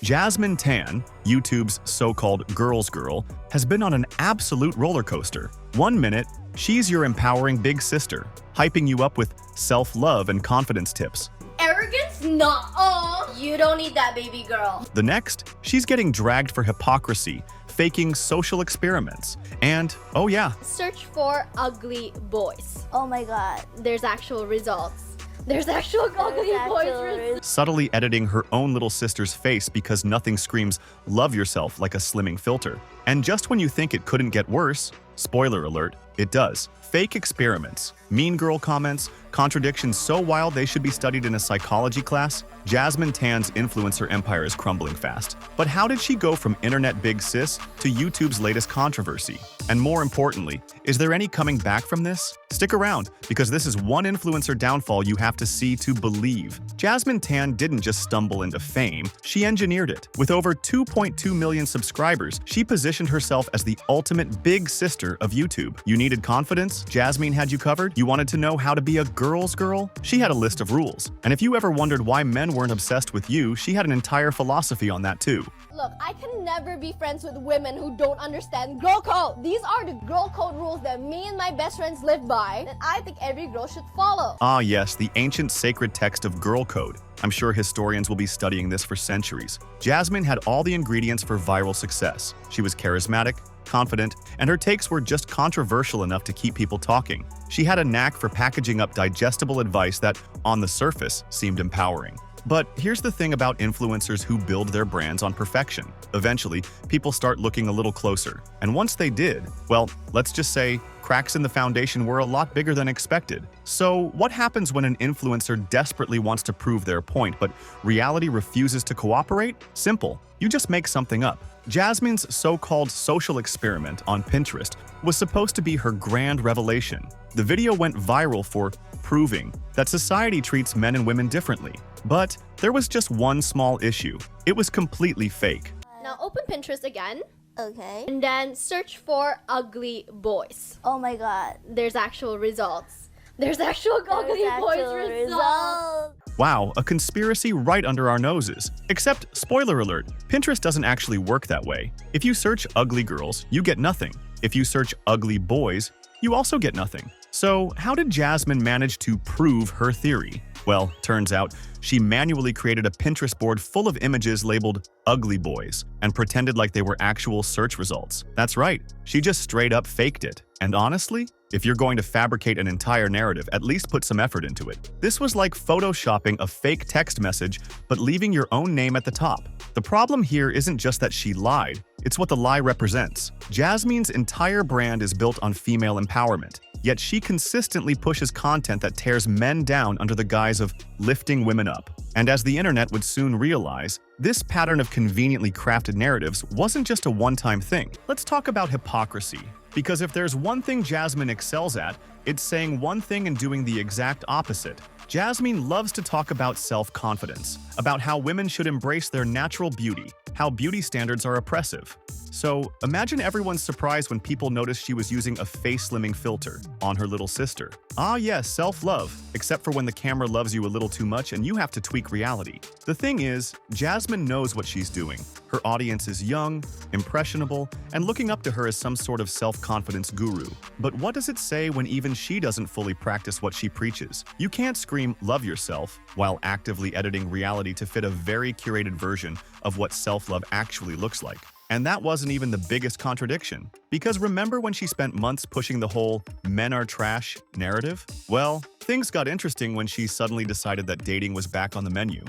Jasmine Tan, YouTube's so-called girls girl, has been on an absolute roller coaster. 1 minute, she's your empowering big sister, hyping you up with self-love and confidence tips. Arrogance? Nuh-uh. You don't need that, baby girl. The next, she's getting dragged for hypocrisy, faking social experiments, and, oh yeah, Search for ugly boys. Oh my god. There's actual results. There's actual ugly boys results. subtly editing her own little sister's face because nothing screams love yourself like a slimming filter. And just when you think it couldn't get worse, spoiler alert, it does. Fake experiments, mean girl comments, contradictions so wild they should be studied in a psychology class. Jasmine Tan's influencer empire is crumbling fast. But how did she go from internet big sis to YouTube's latest controversy? And more importantly, is there any coming back from this? Stick around, because this is one influencer downfall you have to see to believe. Jasmine Tan didn't just stumble into fame, she engineered it. With over 2.2 million subscribers, she positioned herself as the ultimate big sister of YouTube. You needed confidence? Jasmine had you covered? You wanted to know how to be a girl's girl? She had a list of rules. And if you ever wondered why men weren't obsessed with you, she had an entire philosophy on that too. Look, I can never be friends with women who don't understand girl code. These are the girl code rules that me and my best friends live by, that I think every girl should follow. Ah yes, the ancient sacred text of girl code. I'm sure historians will be studying this for centuries. Jasmine had all the ingredients for viral success. She was charismatic, confident, and her takes were just controversial enough to keep people talking. She had a knack for packaging up digestible advice that, on the surface, seemed empowering. But here's the thing about influencers who build their brands on perfection. Eventually, people start looking a little closer. And once they did, well, let's just say, cracks in the foundation were a lot bigger than expected. So what happens when an influencer desperately wants to prove their point, but reality refuses to cooperate? Simple. You just make something up. Jasmine's so-called social experiment on Pinterest was supposed to be her grand revelation. The video went viral for proving that society treats men and women differently. But there was just one small issue. It was completely fake. Now open Pinterest again, Okay. and then search for ugly boys. Oh my god. There's actual results. There's actual ugly There's boys actual results. Wow, a conspiracy right under our noses. Except, spoiler alert, Pinterest doesn't actually work that way. If you search ugly girls, you get nothing. If you search ugly boys, you also get nothing. So how did Jasmine manage to prove her theory? Well, turns out she manually created a Pinterest board full of images labeled ugly boys and pretended like they were actual search results. That's right, she just straight up faked it. And honestly, if you're going to fabricate an entire narrative, at least put some effort into it. This was like photoshopping a fake text message, but leaving your own name at the top. The problem here isn't just that she lied, it's what the lie represents. Jasmine's entire brand is built on female empowerment. Yet she consistently pushes content that tears men down under the guise of lifting women up. And as the internet would soon realize, this pattern of conveniently crafted narratives wasn't just a one-time thing. Let's talk about hypocrisy. Because if there's one thing Jasmine excels at, it's saying one thing and doing the exact opposite. Jasmine loves to talk about self-confidence, about how women should embrace their natural beauty, how beauty standards are oppressive. So imagine everyone's surprise when people noticed she was using a face slimming filter on her little sister. Ah yes, self-love, except for when the camera loves you a little too much and you have to tweak reality. The thing is, Jasmine knows what she's doing. Her audience is young, impressionable, and looking up to her as some sort of self-confidence guru. But what does it say when even she doesn't fully practice what she preaches? You can't scream love yourself while actively editing reality to fit a very curated version of what self-love actually looks like. And that wasn't even the biggest contradiction. Because remember when she spent months pushing the whole men are trash narrative? Well, things got interesting when she suddenly decided that dating was back on the menu.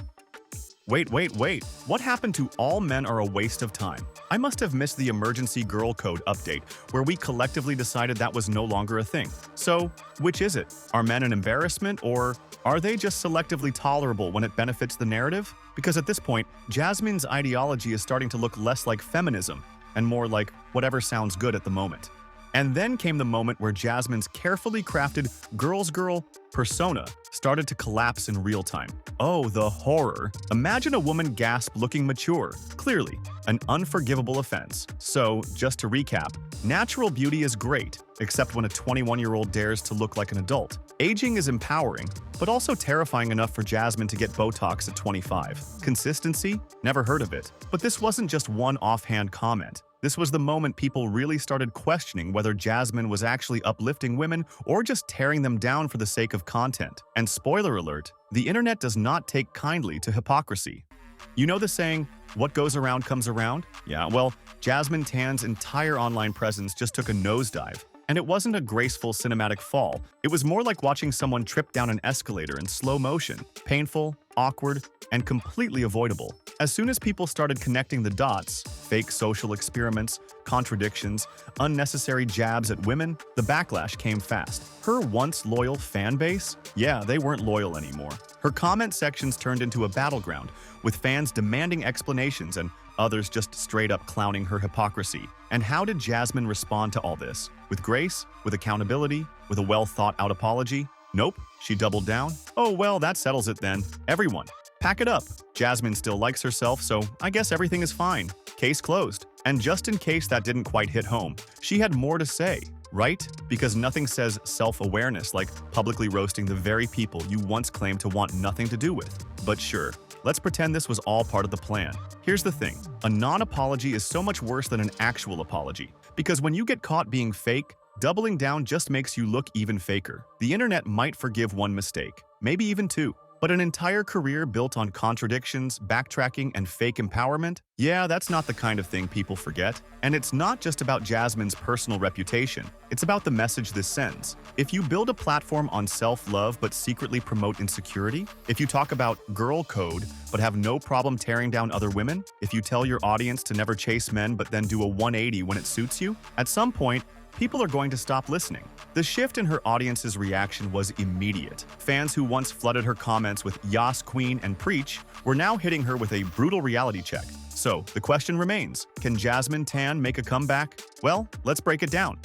Wait. What happened to all men are a waste of time? I must have missed the emergency girl code update where we collectively decided that was no longer a thing. So, which is it? Are men an embarrassment, or are they just selectively tolerable when it benefits the narrative? Because at this point, Jasmine's ideology is starting to look less like feminism and more like whatever sounds good at the moment. And then came the moment where Jasmine's carefully crafted girl's girl persona started to collapse in real time. Oh, the horror. Imagine a woman gasp looking mature, clearly, an unforgivable offense. So, just to recap, natural beauty is great, except when a 21-year-old dares to look like an adult. Aging is empowering, but also terrifying enough for Jasmine to get Botox at 25. Consistency? Never heard of it. But this wasn't just one offhand comment. This was the moment people really started questioning whether Jasmine was actually uplifting women or just tearing them down for the sake of content. And spoiler alert, the internet does not take kindly to hypocrisy. You know the saying, what goes around comes around? Yeah, well, Jasmine Tan's entire online presence just took a nosedive. And it wasn't a graceful cinematic fall. It was more like watching someone trip down an escalator in slow motion. Painful, awkward, and completely avoidable. As soon as people started connecting the dots, fake social experiments, contradictions, unnecessary jabs at women, the backlash came fast. Her once loyal fan base? Yeah, they weren't loyal anymore. Her comment sections turned into a battleground, with fans demanding explanations and others just straight up clowning her hypocrisy. And how did Jasmine respond to all this? With grace? With accountability? With a well-thought-out apology? Nope, she doubled down. Oh well, that settles it then. Everyone, pack it up. Jasmine still likes herself, so I guess everything is fine. Case closed. And just in case that didn't quite hit home, she had more to say, right? Because nothing says self-awareness like publicly roasting the very people you once claimed to want nothing to do with. But sure, let's pretend this was all part of the plan. Here's the thing, a non-apology is so much worse than an actual apology. Because when you get caught being fake, doubling down just makes you look even faker. The internet might forgive one mistake, maybe even two. But an entire career built on contradictions, backtracking, and fake empowerment? Yeah, that's not the kind of thing people forget. And it's not just about Jasmine's personal reputation. It's about the message this sends. If you build a platform on self-love but secretly promote insecurity, if you talk about girl code but have no problem tearing down other women, if you tell your audience to never chase men but then do a 180 when it suits you, at some point, people are going to stop listening. The shift in her audience's reaction was immediate. Fans who once flooded her comments with Yas Queen and Preach were now hitting her with a brutal reality check. So, the question remains, can Jasmine Tan make a comeback? Well, let's break it down.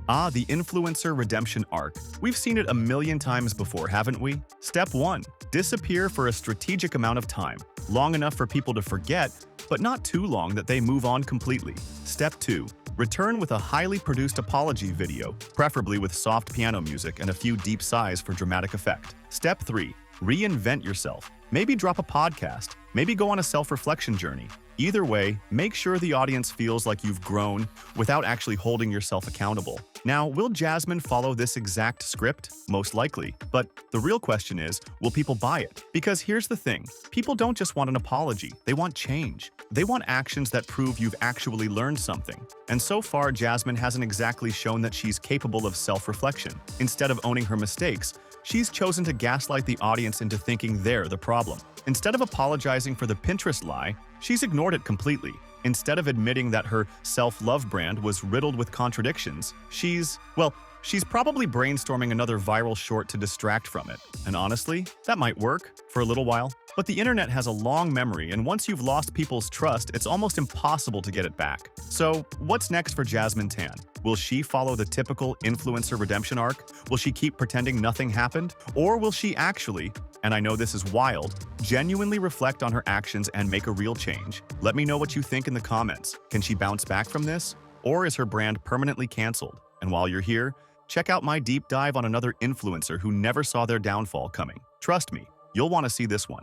The influencer redemption arc. We've seen it a million times before, haven't we? Step 1. Disappear for a strategic amount of time. Long enough for people to forget, but not too long that they move on completely. Step 2. Return with a highly produced apology video, preferably with soft piano music and a few deep sighs for dramatic effect. Step 3. Reinvent yourself. Maybe drop a podcast. Maybe go on a self-reflection journey. Either way, make sure the audience feels like you've grown without actually holding yourself accountable. Now, will Jasmine follow this exact script? Most likely. But the real question is, will people buy it? Because here's the thing, people don't just want an apology, they want change. They want actions that prove you've actually learned something. And so far, Jasmine hasn't exactly shown that she's capable of self-reflection. Instead of owning her mistakes, she's chosen to gaslight the audience into thinking they're the problem. Instead of apologizing for the Pinterest lie, she's ignored it completely. Instead of admitting that her self-love brand was riddled with contradictions, she's probably brainstorming another viral short to distract from it. And honestly, that might work for a little while. But the internet has a long memory, and once you've lost people's trust, it's almost impossible to get it back. So, what's next for Jasmine Tan? Will she follow the typical influencer redemption arc? Will she keep pretending nothing happened? Or will she actually, and I know this is wild, genuinely reflect on her actions and make a real change? Let me know what you think in the comments. Can she bounce back from this? Or is her brand permanently canceled? And while you're here, check out my deep dive on another influencer who never saw their downfall coming. Trust me, you'll want to see this one.